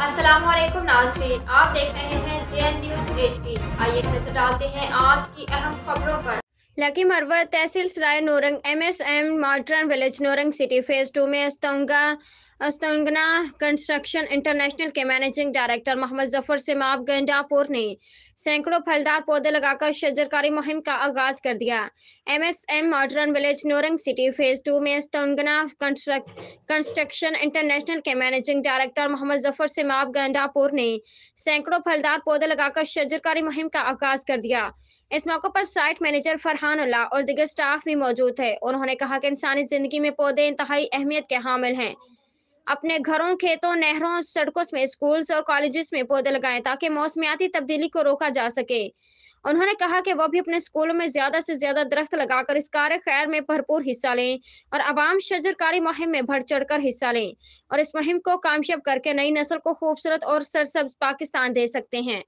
अस्सलाम वालेकुम नाज़रीन, आप देख रहे हैं JN न्यूज़ HD। आइए नजर डालते हैं आज की अहम खबरों पर। लकी मरवत तहसील Sarai Naurang MSM modern village नूरंग city phase 2 में अस्तंगना कंस्ट्रक्शन इंटरनेशनल के मैनेजिंग डायरेक्टर मोहम्मद जफर सिमाब गंडापुर ने सैकड़ों फलदार पौधे लगाकर शजरकारी मुहिम का आगाज कर दिया। MSM modern village नूरंग city phase 2 में अस्तंगना कंस्ट्रक्शन इंटरनेशनल के मैनेजिंग डायरेक्टर मोहम्मद जफर सिमाब गंडापुर ने सैकड़ों फलदार पौधे लगाकर शजरकारी मुहिम का आगाज कर दिया। इस मौके पर साइट मैनेजर फरहानुल्लाह और दीगर स्टाफ भी मौजूद थे। उन्होंने कहा कि इंसानी जिंदगी में पौधे इंतहाई अहमियत के हामिल हैं। अपने घरों, खेतों, नहरों, सड़कों में, स्कूल्स और कॉलेजेस में पौधे लगाएं ताकि मौसमियाती तब्दीली को रोका जा सके। उन्होंने कहा कि वो भी अपने स्कूलों में ज्यादा से ज्यादा दरख्त लगाकर इस कार्य खैर में भरपूर हिस्सा लें और अवाम शजरकारी मुहिम में बढ़ चढ़कर हिस्सा लें और इस मुहिम को कामयाब करके नई नस्ल को खूबसूरत और सरसब्ज पाकिस्तान दे सकते हैं।